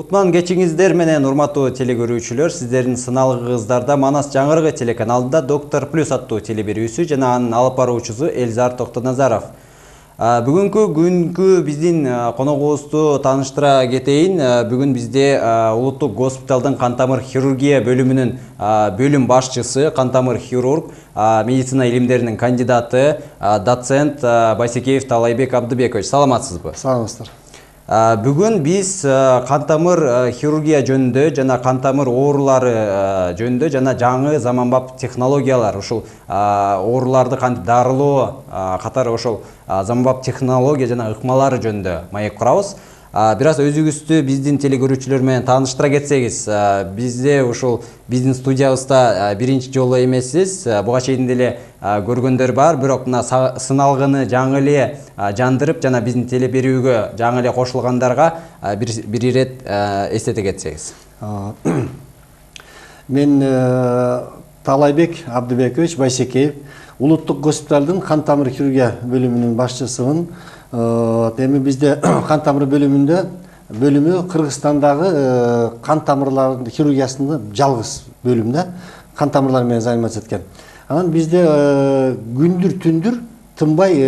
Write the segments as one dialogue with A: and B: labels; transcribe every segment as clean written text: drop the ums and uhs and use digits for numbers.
A: Кутман кечиңиздер менен урматтуу телекөрүүчүлөр, сиздердин сыналгыңыздарда Манас жаңырыгы телеканалында Доктор Плюс аттуу телебирүүсү жана анын алып баруучусу Элзар Токтоназаров. Бүгүнкү биздин коногубузду тааныштыра кетейин. Бүгүн бизде Улуттук госпиталдын кан тамыр хирургия бөлүмүнүн бөлүм башчысы, кан тамыр хирург, медицина илимдеринин кандидаты, доцент Байсекеев Талайбек Абдыбекович. Саламатсызбы?
B: Саламатсыздар.
A: Бүгүн биз кан тамыр хирургия жөнүндө жана кан тамыр оорулары жөнүндө жана жаңы заманбап технологиялар, ушул ооруларды кантип дарылоо катары ошол заманбап технология жана ыкмалары жөнүндө маек курабыз. Бир аз өзүңүздү биздин телекөрүүчүлөр менен тааныштыра кетсеңиз, бизде ушул биздин студиябызда биринчи жолу эмессиз. Буга чейин деле көргөндөр бар, бирок мына сыналгыны жаңы эле жандырып жана биздин телеберүүгө жаңы эле кошулгандарга бир ирет эстете кетсеңиз.
B: Мен Талайбек Абдыбекович Байсекеев, Улуттук госпиталдын кан тамыр хирургия бөлүмүнүн башчысымын. Эми бизде кан тамыр бөлүмү Кыргызстандагы кан тамырларынын хирургиясында жалгыз бөлүм да, кан тамырлар менен заниматься эткен. Анан бизде күндүр түндүр тынбай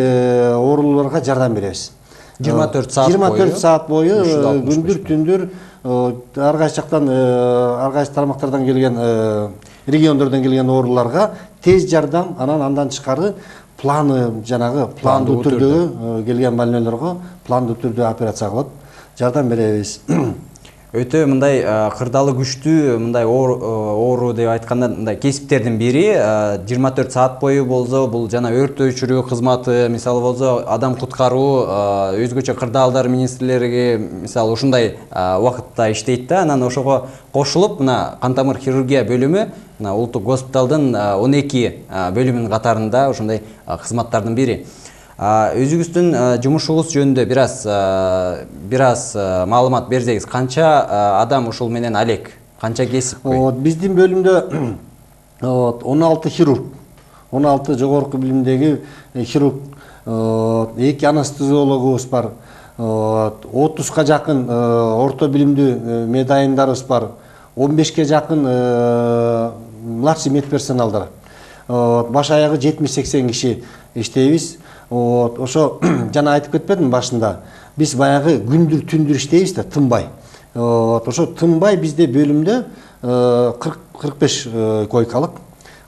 B: ооруларга жардам беребиз. 24 саат бою күндүр түндүр ар кайсы жактан, ар кайсы тармактардан келген, региондордон келген ооруларга тез жардам, андан тышкары планы жанагы пландуу түрдө келген больнойлорго пландуу түрдө операция кылып жардам беребиз.
A: Өтө мындай кырдаалы күчтүү мындай оору деп айтканда мындай кесиптердин бири 24 саат бою болсо бул жана өрт өчүрүү кызматы, мисалы болсо адам куткаруу, өзгөчө кырдаалдар министрлери мисалы ушундай убакытта иштейт да. Анан ошого кошулуп мына кан тамыр хирургия бөлүмү мына Улуттук госпиталдын 12 бөлүмүнүн катарында ушундай кызматтардын бири. Өзүңүздүн жумушуңуз жөнүндө бир аз маалымат берсеңиз, канча адам ушул менен алек, канча кесип?
B: Биздин бөлүмдө 16 хирург, 16 жогорку билимдеги хирург, 2 анестезиологубуз бар, 30га жакын орто билимдүү медайымдарыбыз бар, 15ке жакын младший медперсоналдар. Баш аягы 70-80 киши иштейбиз. Ошо жана айтып кетпедим башында. Биз баягы күндүр түндүр иштейбиз да, тынбай. Ошо тынбай бизде бөлүмдө 45 койкалык,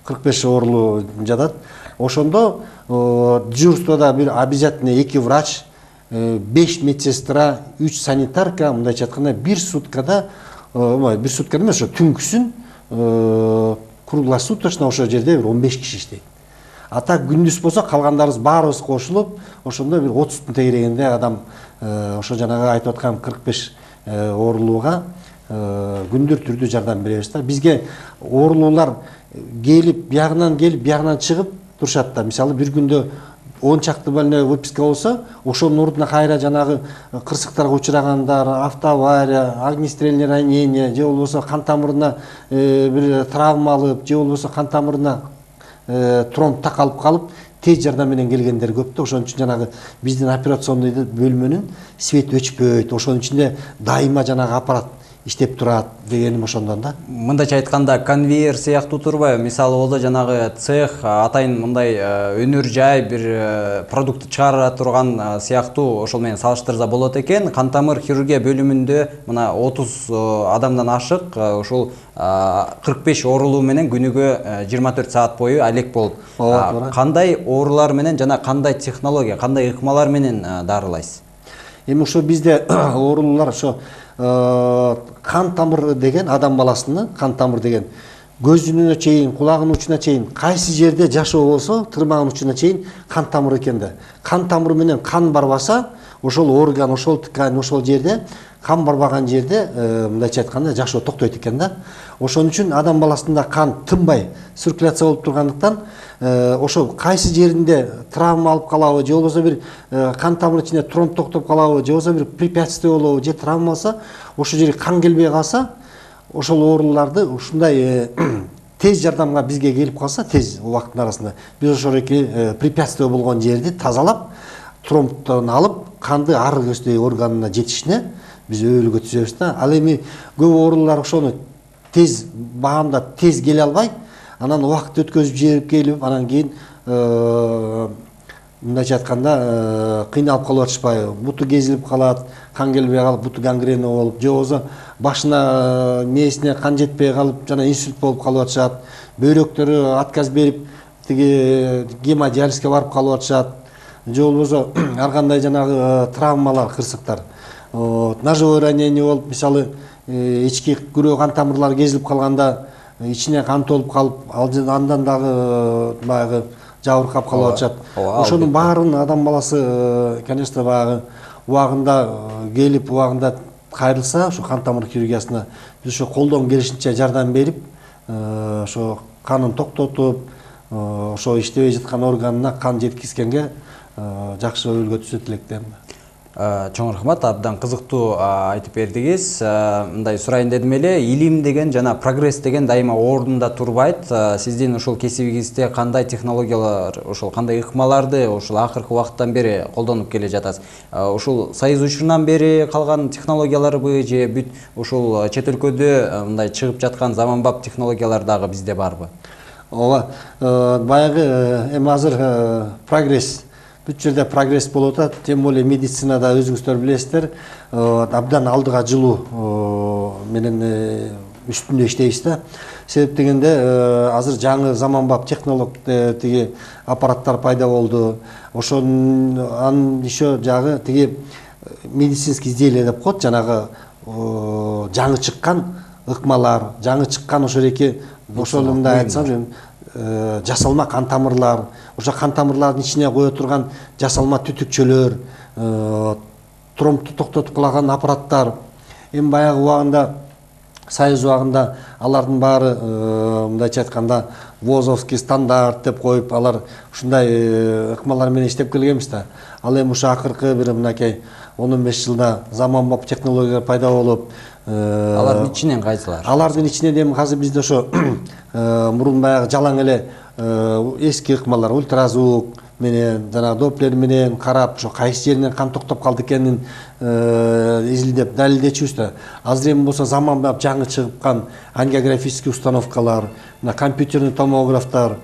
B: 45 оорулуу жатат. Ошондо дежурствода бир обязательно 2 врач, 5 медсестра, 3 санитарка, мындайча айтканда бир суткада эмес, ошо түнкүсүн круглосуточно ошо жерде бир 15 киши иштейт. А так күндүз болсо калгандарыбыз баарыбыз кошулуп, ошондо бир 30 тегерегинде адам ошо жанагы айтып аткан 45 оорулууга күндүр түрдүү жардам беребиз да. Бизге оорулуулар келип, биягынан чыгып турушат да. Мисалы бир күндө 10 чакты больной выписка болсо, ошонун ордуна кайра жанагы кырсыктарга учурагандар, автоавария, огнестрельное ранение, же болбосо кан тамырына бир травма алып, же болбосо кан тамырына тромб такалып калып, тез жардам менен келгендер көп да. Ошон үчүн жанагы биздин операционный бөлмөнүн свет өчпөйт. Ошонун ичинде дайыма жанагы аппарат иштеп турат дегеним ошондон да.
A: Мындайча айтканда конвейер сыяктуу турбайбы? Мисалы болсо жанагы цех атайын мындай өнөр жай бир продукт чыгара турган сыяктуу ошол менен салыштырса болот экен. Кан тамыр хирургия бөлүмүндө мына 30 адамдан ашык ушул 45 оорулуу менен күнүгө 24 саат бою алек болуп. Кандай оорулар менен жана кандай технология, кандай ыкмалар менен дарылайсыз?
B: Эми ошо бизде оорулуулар ошо кан тамыр деген адам баласыны, кан тамыр деген көзүнө чейин, кулагынын учуна чейин, кайсы жерде жашоо болсо, тырмагынын учуна чейин кан тамыр экен да. Кан тамыры менен кан барбаса, ошол орган, ошол ткань, ошол жерде кан барбаган жерде, мындайча айтканда, жашоо токтойт экен да. Ошон үчүн адам баласында кан тынбай циркуляция болуп тургандыктан, ошол кайсы жеринде травма алып калабы, же болбосо бир кан тамыры ичинде тромб токтоп калабы, же болбосо бир препятствие болобу, же травма болсо, ошол жерге кан келбей калса, ошол ооруларды ушундай тез жардамга бизге келип калса, тез убакыттын арасында биз ошол препятствие болгон жерди тазалап, тромбтон алып, канды ар көздөй органына жетишине биз өбөлгө түзөбүз да. Ал эми көп оорулар ошону тез баамда тез келе албай, анан убакыт өткөзүп жиберип келип, анан кийин мындайча айтканда кыйналып калып атышпайбы? Буту кезилип калат, кан келбей калып, буту гангрена болуп, же болбосо башына мээсине кан жетпей калып, жана инсульт болуп калып атышат. Бөйрөктөрү отказ берип, тиги гемодиализге барып калып атышат. Же болбосо ар кандай жанагы травмалар, кырсыктар. Ножевое ранение болуп, мисалы, ички күрөө кан тамырлары кезилип калганда, ичине кан толуп калып, андан дагы баягы жабыркап калып атышат. Ошонун баарын адам баласы, конечно, баягы убагында келип, убагында кайрылса, ошо кан тамыр хирургиясына биз ошо колдон келишинче жардам берип, ошо канын токтотуп, ошо иштебей жаткан органына кан жеткизгенге жакшы өбөлгө түзөт электейм.
A: Чоң рахмат, абдан кызыктуу айтып бердиңиз. Мындай сурайын дедим эле, илим деген жана прогресс деген дайыма ордунда турбайт. Сиздин ушул кесибиңизде кандай технологиялар, ушул кандай ыкмаларды ушул акыркы убакыттан бери колдонуп келе жатасыз? Ушул союз учурунан бери калган технологияларбы же бүт ушул чет өлкөдө мындай чыгып жаткан заманбап технологиялар дагы бизде барбы?
B: Ооба, баягы эми азыр прогресс, бүт жерде прогресс болуп атат, тем более медицинада өзүңүздөр билесиздер, абдан алдыга жылуу менен үстүндө иштейбиз да. Себеп дегенде азыр жаңы заманбап технолог тиги аппараттар пайда болду. Ошонун еще жагы тиги медицинский изделие деп коет, жанагы жаңы чыккан ыкмалар, жаңы чыккан ошол эки ошол мындай айтсам, жасалма кан тамырлар, ошо кан тамырлардын ичине кое турган жасалма түтүкчөлөр, тромбду токтотуп калаган аппараттар. Эми баягы убагында, союз убагында алардын баары мындайча айтканда Возовский стандарт деп коюп, алар ушундай ыкмалар менен иштеп келгенбиз да. Ал эми ушу акыркы бир мынакей 10-15 жылда заманбап технологиялар пайда болуп,
A: алардын ичинен кайсылар?
B: Алардын ичинен эми азыр бизде ошо мурун баягы жалаң эле эски ыкмалар, ультразвук менен, жана доплер менен карап, ошо кайсы жеринен кан токтоп калды экенин изилдеп далилдечүбүз да. Азыр эми болсо заманбап жаңы чыгыпкан ангиографический установкалар, мына компьютерный томографтар,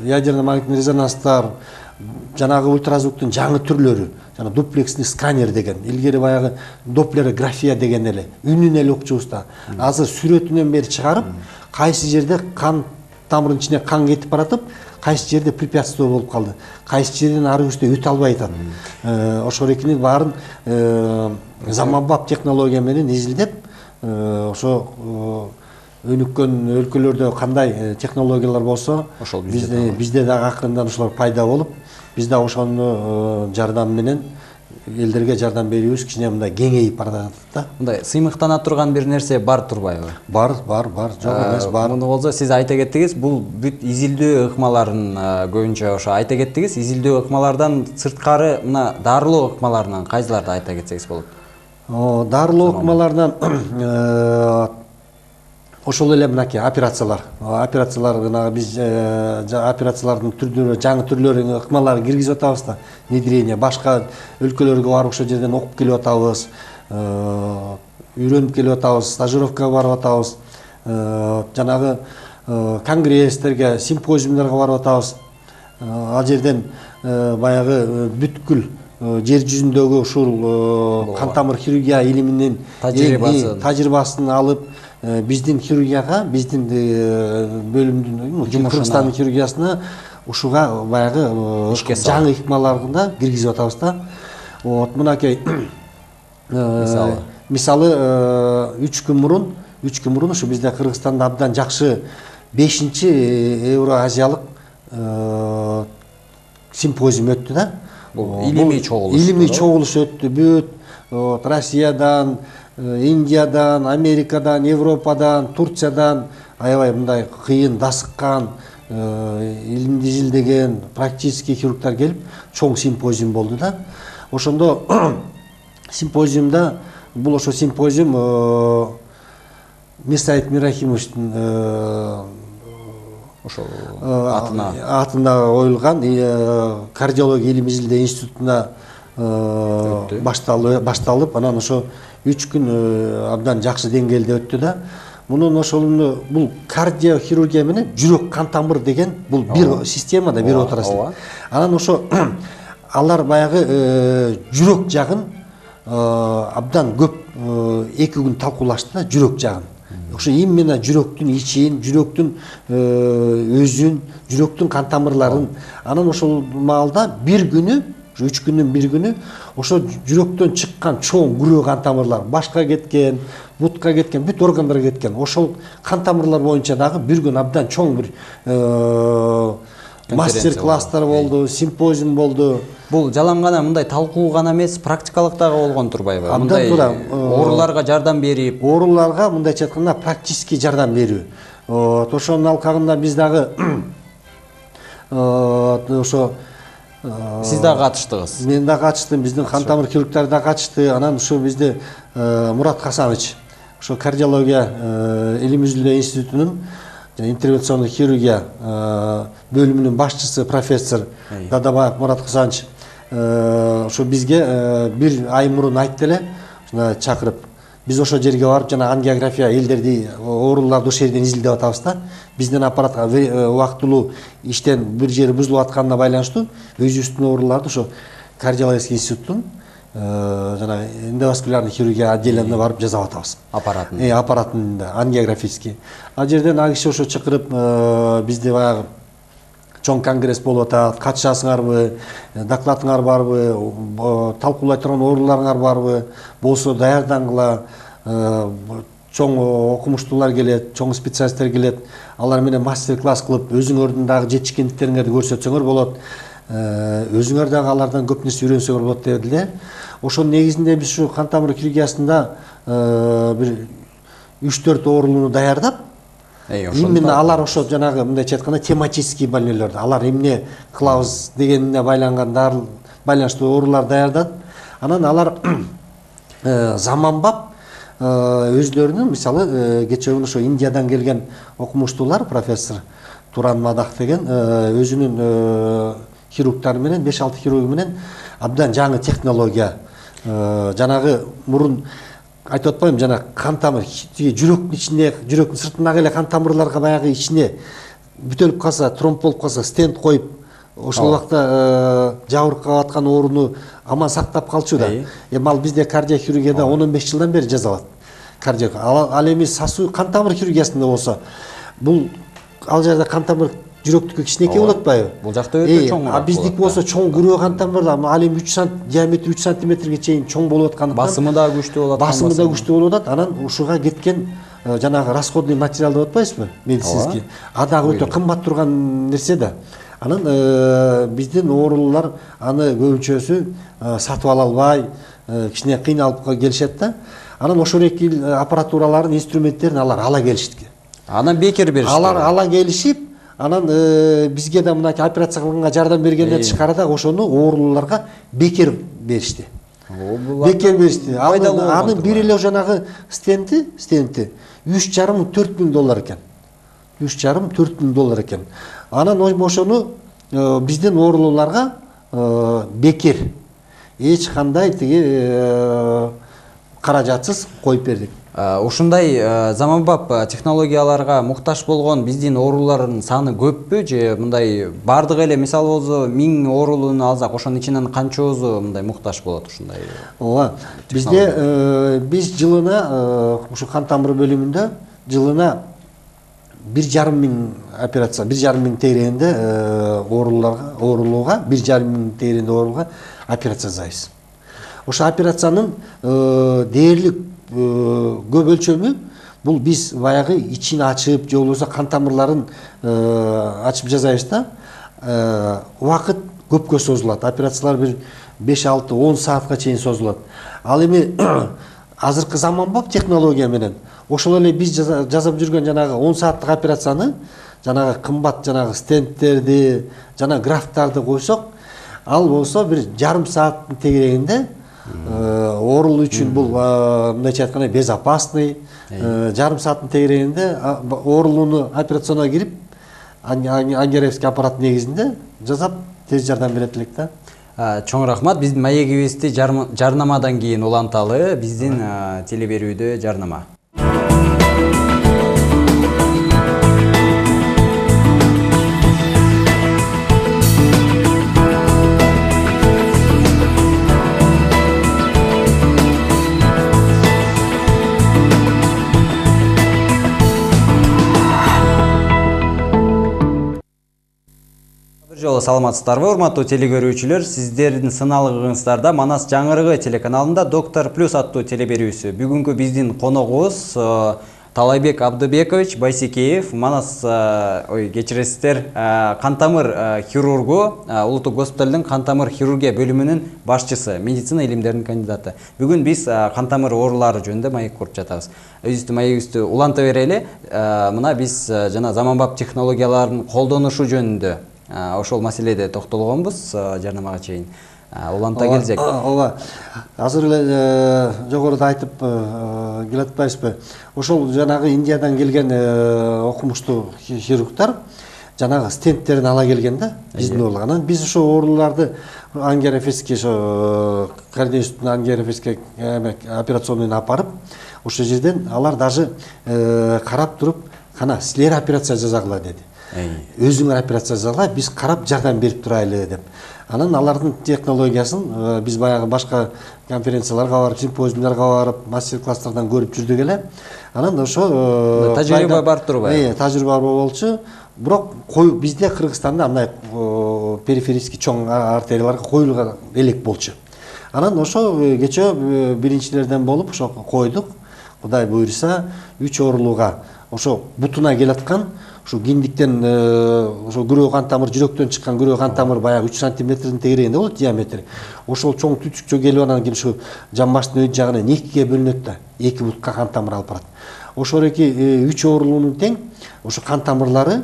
B: ядерно магнитный резонанстар, жанагы ультразвуктун жаңы түрлөрү, жана дуплексный сканер деген, илгери баягы доплерография деген эле, үнүн эле укчубуз да. Азыр сүрөтүнөн бери чыгарып, кайсы жерде кан тамырынын ичине кан кетип баратып, кайсы жерде препятствие болуп калды, кайсы жерден ары үстө өтө албай атат. Ошол экинин баарын заманбап технология менен изилдеп, ошо өнүккөн өлкөлөрдө кандай технологиялар болсо, бизде дагы акырындан ошолор пайда болуп, биз да ошону жардам менен элдерге жардам берүүбүз кичине мындай кеңейип баратат да.
A: Мындай сыймыктана турган бир нерсе бар турбайбы?
B: Бар, жок эмес, бар.
A: Муну болсо сиз айта кеттиңиз, бул бүт изилдөө ыкмаларын көбүнчө ошо айта кеттиңиз. Изилдөө ыкмалардан сырткары мына дарылоо ыкмаларынан кайсыларды айта кетсеңиз болот?
B: Дарылоо ыкмаларынан ошол эле мынакей операциялар. Операциялар жана биз операциялардын түрлөрү, жаңы түрлөрүн ыкмаларын киргизип атабыз да. Внедрение башка өлкөлөргө барып ошол жерден окуп келип атабыз, үйрөнүп келип атабыз, стажировкага барып атабыз, жанагы конгресстерге, симпозиумдарга барып атабыз. Ал жерден баягы бүткүл жер жүзүндөгү ушул кан тамыр хирургия илиминин тажрыйбасын алып, биздин хирургияга, биздин бөлүмдүн, Кыргызстандын хирургиясына ушуга баягы жаңы ыкмаларына киргизип атабыз да. Мынакей мисалы 3 күн мурун ушу бизде Кыргызстанда абдан жакшы 5-чи Евроазиялык симпозиум өттү да.
A: Илимий чогулуш.
B: Илимий чогулуш өттү. Бүт Россиядан, Индиядан, Америкадан, Европадан, Турциядан аябай мындай кыйын дасыккан, илимди изилдеген практический хирургдар келип, чоң симпозиум болду да. Ошондо симпозиумда, бул ошо симпозиум Мирсаид Мирахимовичтин ошо атына коюлган кардиология илим изилдөө институтуна башталып, анан ошо 3 күн абдан жакшы деңгээлде өттү да. Мунун ошолуну бул кардиохирургия менен жүрөк кан тамыр деген бул бир системада бир отурасыз. Анан ошо алар баягы жүрөк жагын абдан көп 2 күн талкуулашты да, жүрөк жагын. Ошо именно жүрөктүн ичин, жүрөктүн өзүн, жүрөктүн кан тамырларын. Анан ошол маалда бир күнү, 3 күндүн бир күнү ошо жүрөктөн чыккан чоң күрөө кан тамырлар, башка кеткен, бутка кеткен, бүт органдарга кеткен. Ошол кан тамырлар боюнча дагы бир күн абдан чоң бир мастер-класстар болду, симпозиум болду.
A: Бул жалаң гана мындай талкуу гана эмес, практикалык дагы болгон турбайбы? Мындай ооруларга жардам берип,
B: ооруларга мындайча айтканда практически жардам берүү. Ошонун алкагында биз дагы ошо
A: сиз дагы катыштыңыз.
B: Мен да катыштым, биздин кан тамыр хирургтары да катышты. Анан ушу бизде Мурат Хасанович, ошо кардиология Элимүзүлдө институтунун интервенционный хирургия бөлүмүнүн башчысы профессор Дадабаев Мурат Хасанович ошо бизге бир ай мурун айтты эле, чакырып, биз ошо жерге барып жана ангиография элдерди, ооруларды ошол жерден изилдеп атабыз да. Биздин аппаратка убактылуу иштен бир жери бузулуп атканына байланыштуу өзүбүздүн ооруларды ошо кардиологический институттун жана эндоваскулярный хирургия отделенине барып жасап атабыз. Аппаратын ангиографический. Ал жерден ал киши ошо чакырып бизде баягы чоң конгресс болуп атат, катышасыңарбы, докладыңар барбы, талкуулай турган ооруларыңар барбы, болсо даярдангыла, чоң окумуштуулар келет, чоң специалисттер келет, алар менен мастер-класс кылып, өзүңөрдүн дагы жетишкендиктериңерди көрсөтсөңөр болот, өзүңөр дагы алардан көп нерсе үйрөнсөңөр болот дедиле. Ошонун негизинде биз ушу кан тамыр хирургиясында бир 3-4 оорулууну даярдап, именно алар ошо жанагы мындайча айтканда тематический больнойлорду, алар эмне кылабыз дегенине байланыштуу оорулар даярдап, анан алар заманбап өзлөрүнүн, мисалы кечээ күнү ошо Индиядан келген окумуштуулар, профессор Туран Мадах деген өзүнүн хирургтары менен, 5-6 хирург менен абдан жаңы технология, жанагы мурун айтып атпайбы, жана кан тамыр жүрөктүн ичинде, жүрөктүн сыртындагы эле кан тамырларга баягы ичине бүтөлүп калса, тромб болуп калса, стенд коюп, ошол убакта жабыркап аткан ооруну аман сактап калчу да. Эми ал бизде кардиохирургияда 10-15 жылдан бери жасалат. Ал эми сасуу кан тамыр хирургиясында болсо, бул ал жерде кан тамыр жүрөктүкү кичинекей болот атпайбы?
A: Бул жакта өтө чоң.
B: А биздики болсо чоң күрөө кан тамыр, ал эми 3 см, диаметри 3 сантиметрге чейин чоң болуп аткандыктан
A: басымы да күчтүү болот.
B: Басымы да күчтүү болуп атат. Анан ушуга кеткен жанагы расходный материал деп атпайсызбы? Медицинский. А дагы өтө кымбат турган нерсе да. Анан биздин оорулуулар аны көбүнчөсү сатып ала албай, кичине кыйналып келишет да. Анан ошол эки аппаратураларын, инструменттерин алар ала келишти.
A: Анан бекер беришти.
B: Алар ала келишип, анан бизге да мынакей операция кылганга жардам бергенден тышкары да ошону оорулууларга бекер беришти. Бекер беришти. Анын бир эле жанагы стенти 3,5-4 миң доллар экен. 3,5-4 миң доллар экен. Анан ошону биздин оорулууларга бекер эч кандай тиги каражатсыз коюп бердик.
A: Ушундай заманбап технологияларга муктаж болгон биздин оорулардын саны көппү же мындай бардыгы эле мисалы болсо 1000 оорулууну алсак ошонун ичинен канчоосу мындай муктаж болот ушундай?
B: Ооба. Бизде биз жылына ушу кан тамыр бөлүмүндө жылына 1,5 миң операция, 1,5 миң тегерегинде оорулууга, 1,5 миң тегерегинде оорулууга операция жасайбыз. Ошо операциянын дээрлик көп өлчөмү бул биз баягы ичин ачып же болбосо кан тамырларын ачып жасайбыз да. Убакыт көпкө созулат. Операциялар бир 5-6-10 саатка чейин созулат. Ал эми азыркы заманбап технология менен ошол эле биз жасап жүргөн жанагы 10 сааттык операцияны, жанагы кымбат жанагы стенттерди, жана графтарды койсок, ал болсо бир жарым сааттын тегерегинде оорул үчүн бул мындайча айтканда безопасный, жарым сааттын тегерегинде оорулууну операционга кирип ангиографический аппарат негизинде жасап тез жардам берет элек да.
A: Чоң рахмат. Биздин маегибизди жарнамадан кийин уланталы. Биздин теле берүүдө жарнама. Жолу саламатсыздарбы, урматтуу теле көрүүчүлөр. Сиздердин сыналыгыңыздарда Манас жаңырыгы телеканалында Доктор Плюс аттуу теле берүүсү. Бүгүнкү биздин коногубуз Талайбек Абдыбекович Байсекеев, Манас кечиресиздер, кантамыр хирургу, Улуттук госпиталдын кантамыр хирургия бөлүмүнүн башчысы, медицина илимдеринин кандидаты. Бүгүн биз кантамыр оорулары жөнүндө маек куруп жатабыз. Өзүбүздүн маегибизди уланта берели. Мына биз жана заманбап технологиялардын колдонушу жөнүндө ошол маселеде токтолгонбуз жарнамага чейин. Уланта келсек.
B: Ооба. Азыр эле жогоруда айтып келатпайсызбы? Ошол жанагы Индиядан келген окумуштуу хирургдар жанагы стенттерин ала келген да, биздин ооруларга. Анан биз ошо ооруларды ангиофрезке, ошо кардиостун ангиофрезке операционный апарып, ошол жерден алар даже карап туруп, кана силер операция жасагыла деди. Өзүңөр операция жасагыла, биз карап жардам берип турайлы деп. Анан алардын технологиясын биз баягы башка конференцияларга барып, симпозиумдарга барып, мастер-класстардан көрүп жүрдүк эле. Анан ошо
A: тажрыйба бар турбайбы?
B: Тажрыйба болчу. Бирок бизде Кыргызстанда андай периферический чоң артерияларга коюлган элек болчу. Анан ошо кечээ биринчилерден болуп ошо койдук. Кудай буйруса 3 оорулууга ошо бутуна келаткан, ошо киндиктен ошо күрөө кан тамыр, жүрөктөн чыккан күрөө кан тамыр баягы 3 сантиметрдин тегерегинде болот диаметри. Ошол чоң түтүкчө келип анан кийин ушу жамбаштын өйт жагынан экиге бөлүнөт да, эки бутка кан тамыр алып барат. Ошол эки 3 оорулуунун тең ошо кан тамырлары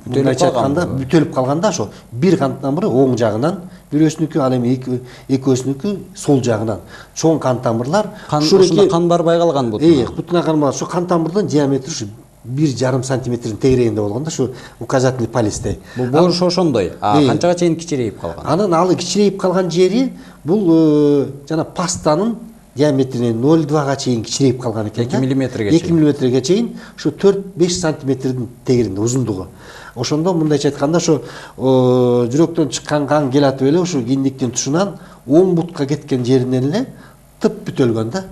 B: бүтөлүп калганда ошо бир кан тамыры оң жагынан, бирөөсүнүкү, ал эми экөөсүнүкү сол жагынан чоң кан тамырлар.
A: Ошондо кан барбай калган бутуна.
B: Бутуна кан бар. Ошо кан тамырдын диаметри ушу 1,5 сантиметрдин тегерегинде болгон да, ушу указательный палецтей.
A: Бул боруш ошондой. Канчага чейин кичирейип калган?
B: Анан ал кичирейип калган жери бул жана пастанын диаметринен 0,2га чейин кичирейип калган экен.
A: 2 миллиметрге чейин.
B: 2 миллиметрге чейин, ушу 4-5 сантиметрдин тегерегинде узундугу. Ошондо мындайча айтканда ошо жүрөктөн чыккан кан келатып эле ошо киндиктин тушунан 10 бутка кеткен жеринен эле тып бүтөлгөн да.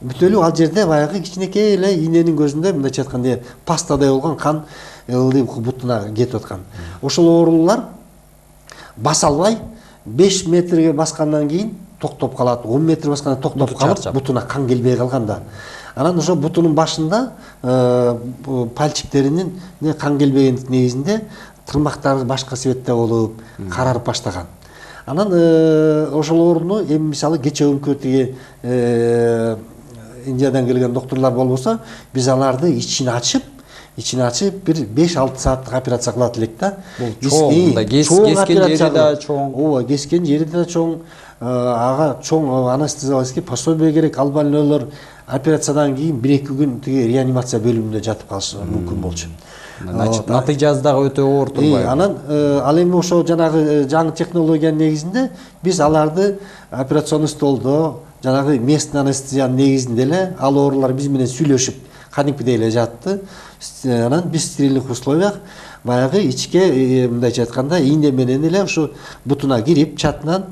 B: Бүтөлүп ал жерде баягы кичинекей эле ийненин көзүндө мындайча айтканда пастадай болгон кан бутуна кетип аткан. Ошол оорулар баса албай 5 метрге баскандан кийин токтоп калат, 10 метр басканда токтоп калып, бутуна кан келбей калганда. Анан ошо бутунун башында пальчиктеринин кан келбегендик негизинде тырмактары башка себепте болуп карарып баштаган. Анан ошол ооруну эми мисалы кечээ тиги Индиядан келген докторлор болбосо, биз аларды ичин ачып бир 5-6 сааттык операция кылат элек да.
A: Кескен жери да чоң.
B: Ооба, кескен жери да чоң. Ага чоң анестезиологический пособие керек. Ал больнойлор операциядан кийин 1-2 күн тиги реанимация бөлүмүндө жатып калышы мүмкүн болчу.
A: Значит, натыйжасы дагы өтө оор турбайбы?
B: Анан ал эми ошо жанагы жаңы технологиянын негизинде биз аларды операционный столдо жанагы местный анестезиянын негизинде эле ал оорулар биз менен сүйлөшүп кадимкидей эле жатты. Анан биз стерилдик условиях баягы ичке мындайча айтканда ийне менен эле ошо бутуна кирип чатынан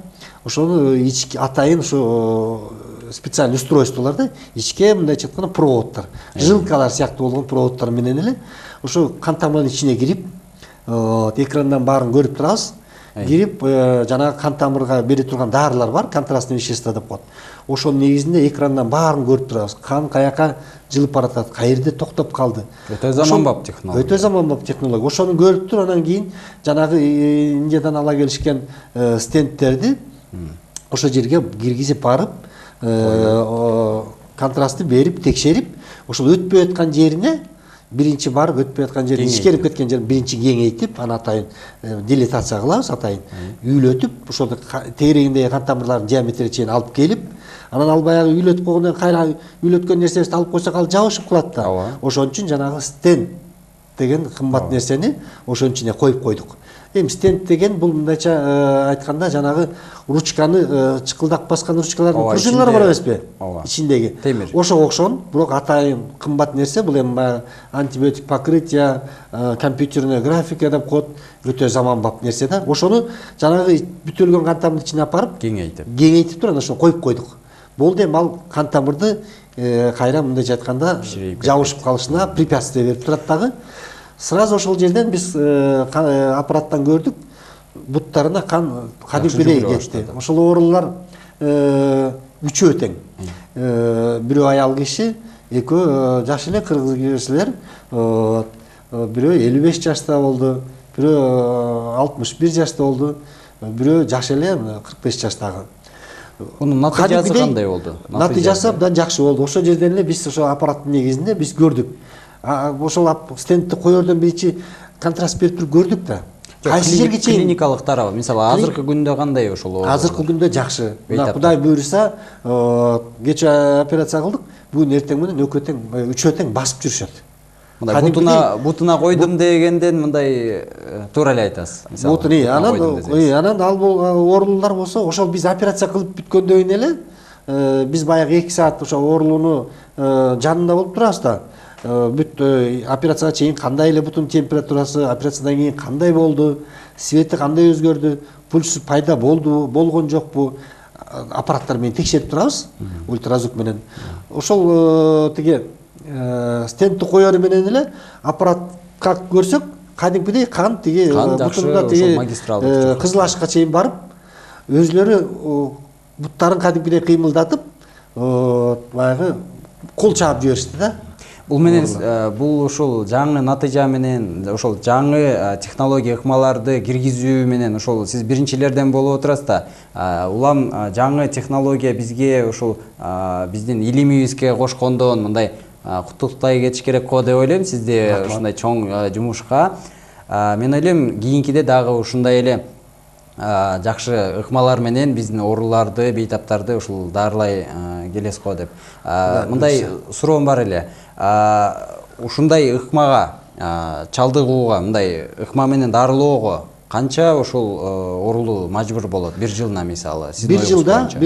B: ошону ички атайын ошо специальный устройстволорду ичке мындайча айтканда проводдор, жилкалар сыяктуу болгон проводдор менен эле ошо кан тамырынын ичине кирип, экрандан баарын көрүп турабыз. Кирип жанагы кан тамырга бере турган дарылар бар, контрастный вещество деп коет. Ошонун негизинде экрандан баарын көрүп турабыз. Кан каяка жылып баратат, каерде токтоп калды.
A: Өтө заманбап технология.
B: Өтө заманбап технология. Ошону көрүп туруп анан кийин жанагы Индиядан ала келишкен стенттерди ошо жерге киргизип барып, контрастты берип, текшерип, ошол өтпөй аткан жерине биринчи барып өтпөй аткан жерин ичкерип кеткен жерин биринчи кеңейтип, анан атайын дилатация кылабыз, атайын үйлөтүп, ошол тегерегиндеги кан тамырлардын диаметрine чейин алып келип, анан ал баягы үйлөтүп койгондон кайра үйлөткөн нерсебизди алып койсок ал жабышып калат да. Ошон үчүн жанагы стент деген кымбат нерсени ошонун ичине коюп койдук. Эми стенд деген бул мындайча айтканда жанагы ручканы чыкылдак баскан ручкалардын пружиналары бар эмеспи? Ичиндеги. Ошого окшогон, бирок атайын кымбат нерсе. Бул эми баягы антибиотик покрытие, компьютерная графика деп коет, өтө заманбап нерсе да. Ошону жанагы бүтөлгөн кан тамырдын ичине апарып кеңейтип туруп ошону коюп койдук. Болду эми ал кан тамырды кайра мындайча айтканда жабышып калышына препятствие берип турат дагы. Сразу ошол жерден биз аппараттан көрдүк, буттарына кан кадимкидей кетти. Ошол оорулар үчөө тең. Бирөө аял киши, экөө жаш эле кыргыз кишилер, бирөө 55 жашта болду, бирөө 61 жашта болду, бирөө жаш эле 45 жаштагы.
A: Мунун натыйжасы кандай болду?
B: Натыйжасы абдан жакшы болду. Ошол жерден эле биз ошо аппараттын негизинде биз көрдүк. Ошол стендти коердон биринчи контраст берип туруп көрдүк да. Кайсы жерге чейин
A: клиникалык тарабы, мисалы азыркы күндө кандай ошол?
B: Азыркы күндө жакшы. Кудай буйруса, кече операция кылдык. Бүгүн эртең менен экөө тең, үчөө тең басып жүрүшөт.
A: Мындай бутуна койдум дегенден мындай туура эле айтасыз.
B: Мисалы анан ал оорулар болсо, ошол биз операция кылып бүткөндөн кийин эле биз баягы 2 саат ошо оорулууну жанында болуп турабыз да. Бүт операцияга чейин кандай эле бутун температурасы, операциядан кийин кандай болду, свети кандай өзгөрдү, пульсу пайда болду, болгон жокпу, аппараттар менен текшерип турабыз, ультразвук менен. Ошол тиги стендти коеру менен эле аппаратка көрсөк, кадимкидей кан тиги бутунда тиги кызыл ашка чейин барып, өзлөрү буттарын кадимкидей кыймылдатып, баягы кол чаап жиберишти да.
A: Бул менен бул ошол жаңы натыйжа менен, ошол жаңы технология ыкмаларды киргизүү менен ошол сиз биринчилерден болуп отурасыз да. Улам жаңы технология бизге ошол биздин илимибизге кошкондон мындай куттуктай кетиш керек го деп ойлойм сизди ушундай чоң жумушка. Мен ойлойм кийинкиде дагы ушундай эле жакшы ыкмалар менен биздин ооруларды, бейтаптарды ушул дарылай келесиз го деп. Мындай суроом бар эле. Ушундай ыкмага чалдыгууга, мындай ыкма менен дарылоого канча ошол оорулуу мажбур болот? Бир жылына мисалы.
B: Бир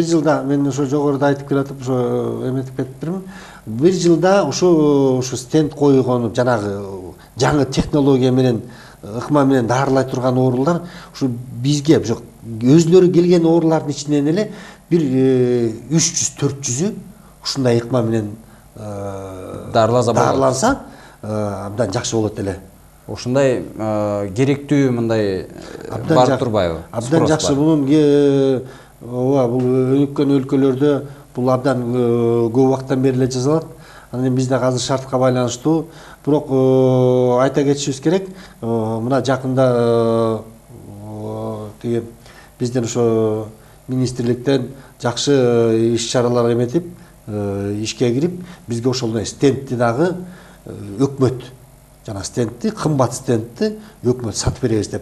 B: жылда мен ошо жогоруда айтып келатып, ошо эметип кетиптирмин. Бир жылда ушу стенд коюлгон жанагы жаңы технология менен ыкма менен дарылай турган оорулар ушу бизге өзлөрү келген оорулардын ичинен эле бир 300-400ü ушундай ыкма менен дарыланса абдан жакшы болот эле.
A: Ушундай керектүү мындай бар турбайбы?
B: Абдан жакшы. Бул өнүккөн өлкөлөрдө бул абдан көп убакыттан бери эле жасалат. Анан бизде азыр шартка байланыштуу, бирок айта кетишибиз керек, мына жакында тиги бизден ошо министрликтен жакшы иш-чаралар эметип, ишке кирип, бизге ошол стендти дагы өкмөт, жана стендти, кымбат стендти өкмөт сатып беребиз деп.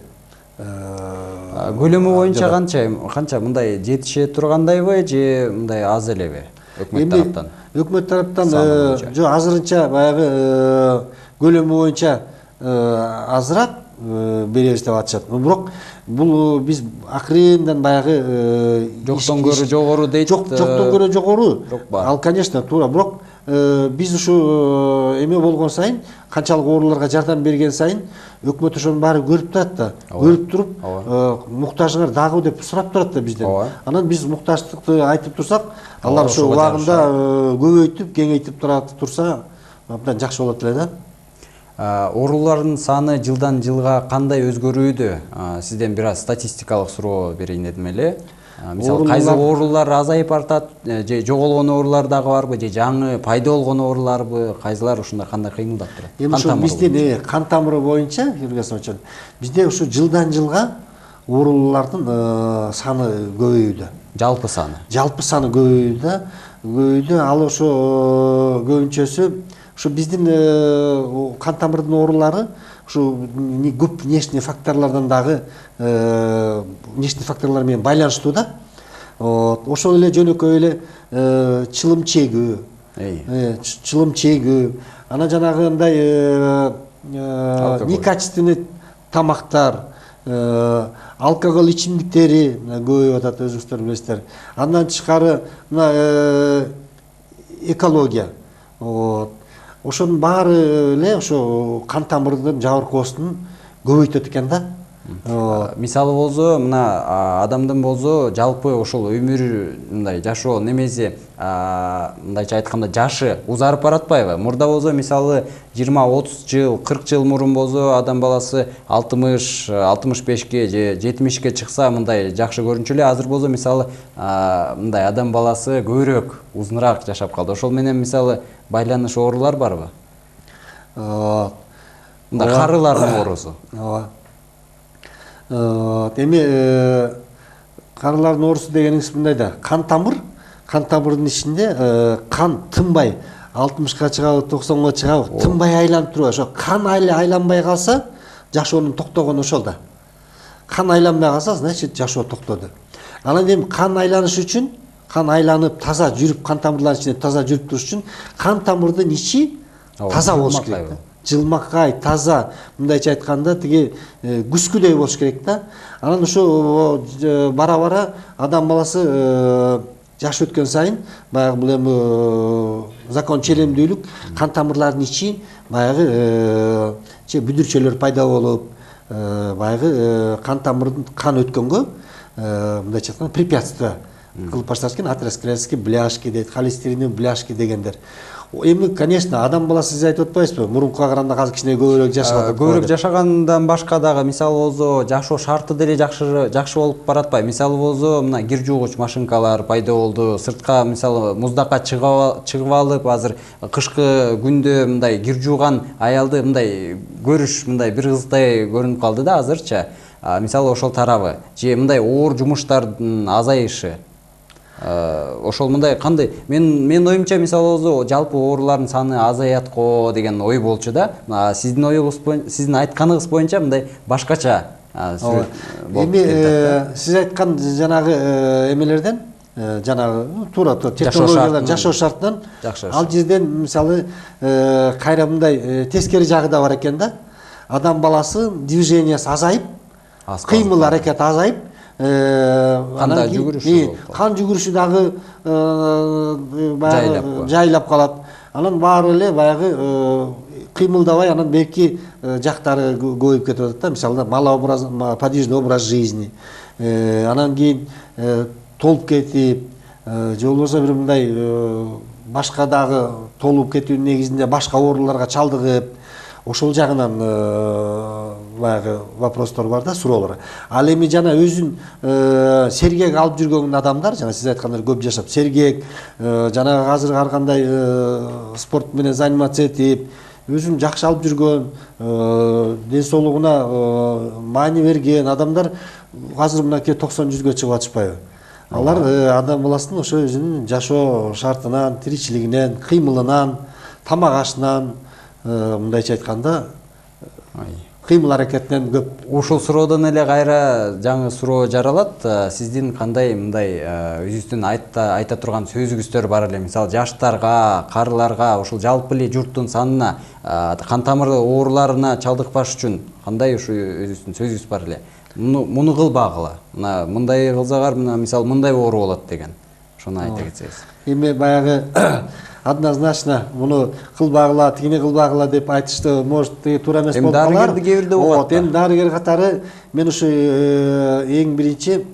A: Көлөмү боюнча канча мындай жетише тургандайбы же мындай аз элеби өкмөт тараптан?
B: Өкмөт тараптан жок, азырынча баягы көлөмү боюнча азыраак беребиз деп атышат. Бирок бул биз акырындан баягы
A: жоктон көрө жогору дейт.
B: Жоктон көрө жогору. Ал конечно туура, бирок биз ушу эме болгон сайын, канчалык ооруларга жардам берген сайын өкмөт ошонун баарын көрүп турат да. Көрүп туруп, муктажыңар дагы деп сурап турат да бизден. Анан биз муктаждыкты айтып турсак, алар ошо убагында көбөйтүп, кеңейтип турса, абдан жакшы болот эле да.
A: Оорулардын саны жылдан жылга кандай өзгөрүүдө? Сизден бир аз статистикалык суроо берейин дедим эле. Мисалы, кайсы оорулар азайып артат, же жоголгон оорулар дагы барбы, же жаңы пайда болгон ооруларбы, кайсылар ушундай кандай кыймылдап турат?
B: Эми ошо биздин кан тамыры боюнча, Юргасович, бизде ушу жылдан жылга оорулардын саны көбөйүүдө.
A: Жалпы саны?
B: Жалпы саны көбөйүүдө. Ал ошо көбүнчөсү ушу биздин кан тамырдын оорулары ушу көп внешний факторлордон дагы внешний факторлор менен байланыштуу да. Ошол эле жөнөкөй эле чылым чегүү, анан жанагындай некачественный тамактар, алкоголь ичимдиктери көбөйүп атат, өзүңүздөр билесиздер. Андан тышкары мына экология. Ошонун баары эле ошо кан тамырдын жабыркоосун көбөйтөт экен да.
A: Мисалы болсо мына адамдын болсо жалпы ошол өмүр мындай жашоо немеси мындайча айтканда жашы узарып баратпайбы? Мурда болсо мисалы 20-30 жыл 40 жыл мурун болсо адам баласы 60-65ке же 70ке чыкса мындай жакшы көрүнчү эле. Азыр болсо мисалы мындай адам баласы көбүрөөк узунураак жашап калды. Ошол менен мисалы байланыш оорулар барбы? Мындай карылардын оорусу.
B: Эми карылардын оорусу дегениңиз мындай да, кан тамырдын ичинде кан тынбай 60ка чыгабы, 90га чыгабы, тынбай айланып туруп, ошо кан айланбай калса, жашоонун токтогону ошол да. Кан айланбай калса, значит жашоо токтоду. Анан эми кан айланыш үчүн, кан айланып таза жүрүп, кан тамырлардын ичинде таза жүрүп туруш үчүн кан тамырдын ичи таза болуш керек да. Жылмакай, таза, мындайча айтканда тиги күскүдөй болуш керек да. Анан ошо бара-бара адам баласы жаш өткөн сайын баягы бул эми закон челемдүүлүк кан тамырлардын ичи баягы бүдүрчөлөр пайда болуп, баягы кан тамырдын кан өткөнгө мындайча айтканда препятствие кылып башташ экен, атеросклеротические бляшки дейт, холестериновые бляшки дегендер. Эми, конечно, адам баласы сиз айтып атпайсызбы? Мурункуга караганда азыр кичине көбүрөөк жашаган.
A: Көбүрөөк жашагандан башка дагы мисалы болсо жашоо шарты деле жакшы болуп баратпайбы? Мисалы болсо мына кир жуугуч машинкалар пайда болду. Сыртка мисалы муздакка чыгып алып, азыр кышкы күндө мындай кир жууган аялды мындай көрүш мындай бир кызыктай көрүнүп калды да азырчы. Мисалы ошол тарабы же мындай оор жумуштардын азайышы. Ошол мындай кандай мен оюмча мисалы болсо жалпы оорулардын саны азаят го деген ой болчу да. Сиздин оюңуз боюнча, сиздин айтканыңыз боюнча мындай башкача
B: эми сиз айткан жанагы эмелерден жанагы туура технологиялар жашоо шартынан ал жерден мисалы кайра мындай тескери жагы да бар экен да. Адам баласы движениясы азайып, кыймыл аракет азайып, кан жүгүрүшү дагы жайлап калат. Анан баары эле баягы кыймылдабай, анан беки жактары көбөйүп кетип атат да. Мисалы малообраз, подвижный образ жизни. Анан кийин толуп кетип, же болбосо бир мындай башка дагы толуп кетүүнүн негизинде башка ооруларга чалдыгып, ошол жагынан баягы вопростор бар да, суроолор. Ал эми жана өзүн сергек алып жүргөн адамдар, жана сиз айткандар көп жашап, сергек, жана азыр ар кандай спорт менен заниматься этип, өзүн жакшы алып жүргөн, ден соолугуна маани берген адамдар азыр мынакей 90-100гө чыгып атышпайбы? Алар адам баласынын ошо өзүнүн жашоо шартынан, тиричилигинен, кыймылынан, тамак ашынан, мындайча айтканда кыймыл аракетинен көп.
A: Ушул суроодон эле кайра жаңы суроо жаралат. Сиздин кандай мындай өзүңүздүн айта турган сөзүңүздөр бар эле? Мисалы жаштарга, карыларга, ушул жалпы эле журттун санына, кан тамыр ооруларына чалдыкпаш үчүн кандай ушу өзүңүздүн сөзүңүз бар эле? Муну кылбагыла. Мындай кылсаңар, мисалы мындай оору болот деген. Ошону айта кетсеңиз.
B: Эми баягы однозначно муну кылбагыла, тигини кылбагыла деп айтышты, может, туура эмес болуп калар.
A: Дарыгерди кээ бирде болот.
B: Эми дарыгер катары мен ушу эң биринчи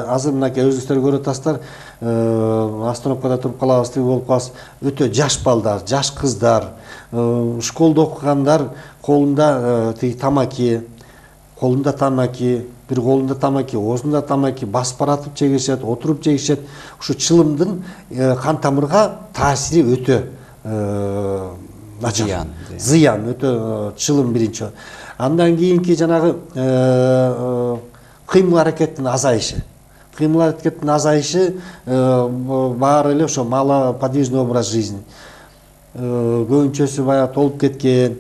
B: азыр мынакей өзүңүздөр көрүп атасыздар, остановкада туруп калабыз, тиги болуп калабыз. Өтө жаш балдар, жаш кыздар, школдо окугандар колунда тиги тамаки, колунда тамаки, бир колунда тамаки, оозунда тамаки, басып баратып жегишет, отуруп жегишет. Ушу чылымдын кан тамырга таасири өтө начар. Зыян, өтө чылым биринчи. Андан кийинки жанагы кыймыл аракеттин азайышы. Кыймыл аракеттин азайышы баары эле ошо малоподвижный образ жизни. Көбүнчөсү баягы толуп кеткен,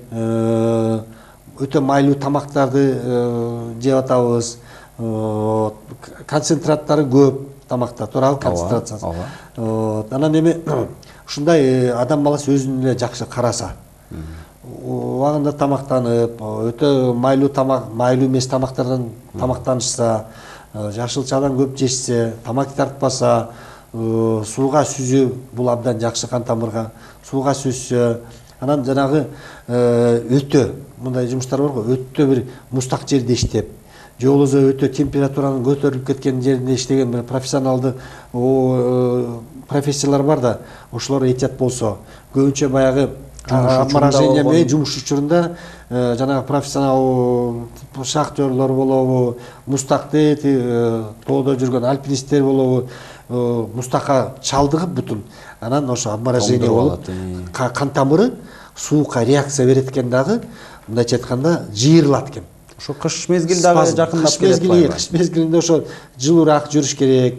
B: өтө майлуу тамактарды жеп атабыз, концентраттары көп тамакта, туурабы, концентрациясы. Анан эми ушундай адам баласы өзүн эле жакшы караса, убагында тамактанып, өтө майлуу эмес тамактардан тамактанышса, жашылчадан көп жешсе, тамак тартпаса, сууга сүзүү бул абдан жакшы кан тамырга. Сууга сүзсө, анан жанагы өтө мындай жумуштар бар го, өтө бир мустак жерде иштеп, же болбосо өтө температуранын көтөрүлүп кеткен жеринде иштеген бир профессионалдуу профессиялар бар да, ошолор этият болсо, көбүнчө баягы обморожение менен жумуш учурунда жанагы профессионал шахтерлор болобу, мустакты тоодо жүргөн альпинисттер болобу, мустакка чалдыгып бутун, анан ошо обморожение болуп, кан тамыры суукка реакция берет экен дагы, мындайча айтканда жыйырылат экен.
A: Ошо кыш мезгили дагы жакындап келет.
B: Кыш мезгилинде ошо жылуураак жүрүш керек,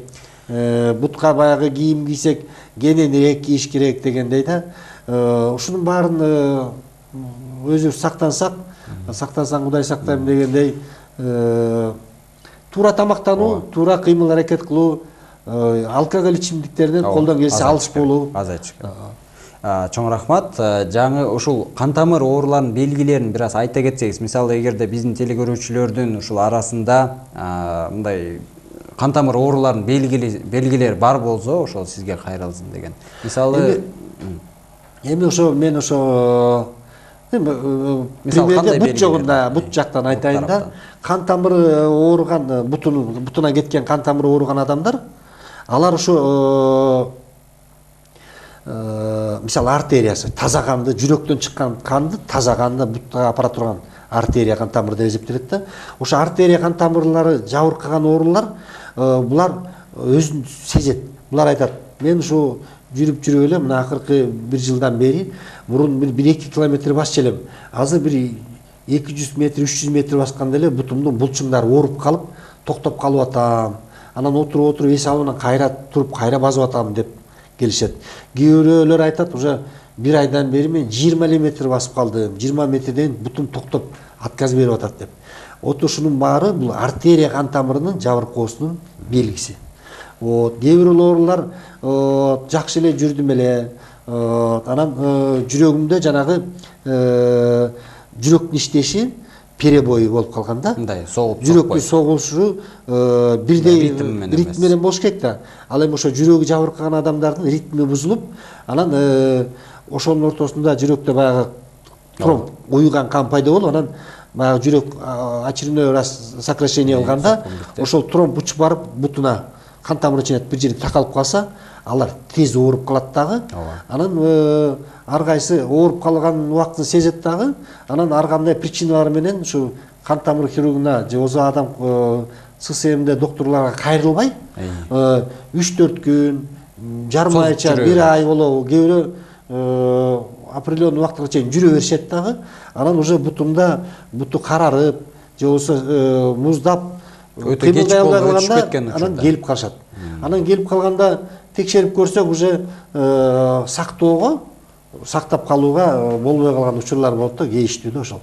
B: бутка баягы кийим кийсек кененирээк кийиш керек дегендей да. Ушунун баарын өзүбүз сактансак, сактансаң Кудай сактайм дегендей, туура тамактануу, туура кыймыл аракет кылуу, алкоголь ичимдиктерден колдон келсе алыс болуу.
A: Азайчы. Чоң рахмат. Жаңы ушул кан тамыр ооруларынын белгилерин бир аз айта кетсеңиз, мисалы эгерде биздин телекөрүүчүлөрдүн ушул арасында мындай кан тамыр ооруларынын белгилери бар болсо, ошол сизге кайрылсын деген. Мисалы
B: эми ошо мен ошо примерде бут жогунда, бут жактан айтайын да. Кан тамыры ооруган, бутуна кеткен кан тамыры ооруган адамдар, алар ошо мисалы артериясы, таза канды, жүрөктөн чыккан канды, таза канды бутка апара турган артерия кан тамыры деп эсептелет да. Ошо артерия кан тамырлары жабыркаган оорулар, булар өзүн сезет. Булар айтат, мен ушу жүрүп эле мына акыркы 1 жылдан бери мурун 1-2 километр басчу элем. Азыр бир 200 метр, 300 метр басканда эле бутумдун булчуңдары ооруп калып, токтоп калып атам. Анан отуруп эс алыбынан кайра туруп, кайра басып атам деп келишет. Кээ бирөөлөр айтат, уже 1 айдан бери мен 20 метр басып калдым, 20 метрден бутум токтоп отказ берип атат деп. Ушунун баары бул артерия кан тамырынын жабыркоосунун белгиси. Кээ бир оорулар жакшы эле жүрдүм эле, анан жүрөгүмдө жанагы жүрөктүн иштеши перебой болуп калганда,
A: мындай согуп
B: жүрөктүн согушу бирдей ритм менен болуш керек да. Ал эми ошо жүрөгү жабыркаган адамдардын ритми бузулуп, анан ошонун ортосунда жүрөктө баягы тромб, уюган кан пайда болуп, анан баягы жүрөк очередной сокращение кылганда, ошол тромб учуп барып бутуна кан тамыры ичине бир жерге такалып калса, алар тез ооруп калат дагы. Анан ар кайсы ооруп калган убактын сезет дагы. Анан ар кандай причиналар менен ушу кан тамыр хирургуна же болбосо адам ССМде докторлорго кайрылбай 3-4 күн, жарым айча, 1 ай болобу, кээ бирөө определенный убакытка чейин жүрө беришет дагы. Анан уже бутумда буту карарып, же болбосо муздап,
A: өтө кеч болуп өтүшүп кеткен учурда
B: анан келип калышат. Анан келип калганда текшерип көрсөк, уже сактап калууга болбой калган учурлар болот да, кейиштүү да ошол.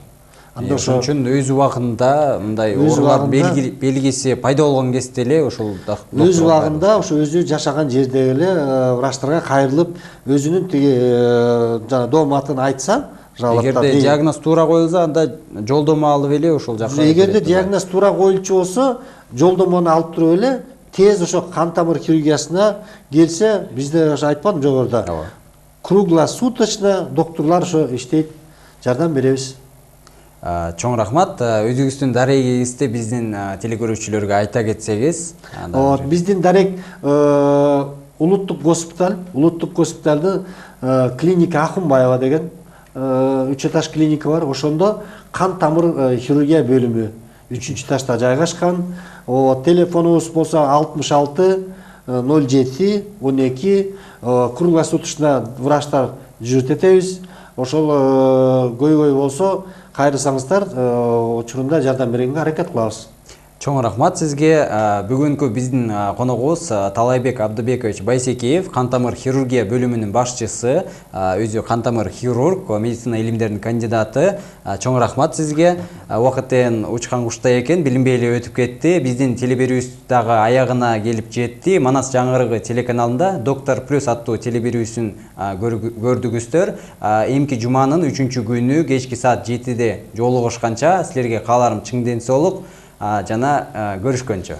A: Анда ошон үчүн өз убагында мындай оорулар белгиси пайда болгон кезде эле ошол
B: өз убагында ошо өзү жашаган жердеги эле врачтарга кайрылып, өзүнүн тиги жана дом атын айтса,
A: эгерде диагноз туура коюлса, анда жолдомо алып эле ошол жака.
B: Эгерде диагноз туура коюлчу болсо, жолдомону алып туруп эле тез ошо кан тамыр хирургиясына келсе, бизде ошо айтпадым жогоруда. Круглосуточно докторлар ошо иштейт, жардам беребиз.
A: Чоң рахмат. Өзүңүздүн дарегиңизди биздин телекөрүүчүлөргө айта кетсеңиз.
B: Биздин дарек улуттук госпиталды клиника Ахунбаева деген 3 этаж клиника бар. Ошондо кан тамыр хирургия бөлүмү 3-этажда жайгашкан. Телефонубуз болсо 66 07 12. Круглосуточно врачтар жүрүтөбүз. Ошол көйгөй болсо кайрылсаңыздар, учурунда жардам бергенге аракет кылабыз.
A: Чоң рахмат сизге. Бүгүнкү биздин коногубуз Талайбек Абдыбекович Байсекеев, кантамыр хирургия бөлүмүнүн башчысы, өзү кантамыр хирург, медицина илимдеринин кандидаты. Чоң рахмат сизге. Убакыттен учкан куштай экен, билинбей эле өтүп кетти. Биздин телеберүүбүз дагы аягына келип жетти. Манас жаңырыгы телеканалында Доктор Плюс аттуу телеберүүсүн көрдүгүздөр. Эмки жуманын 3-күнү кечки саат 7-де жолугушканча силерге кааларым чың ден соолук жана көрүшкөнчө.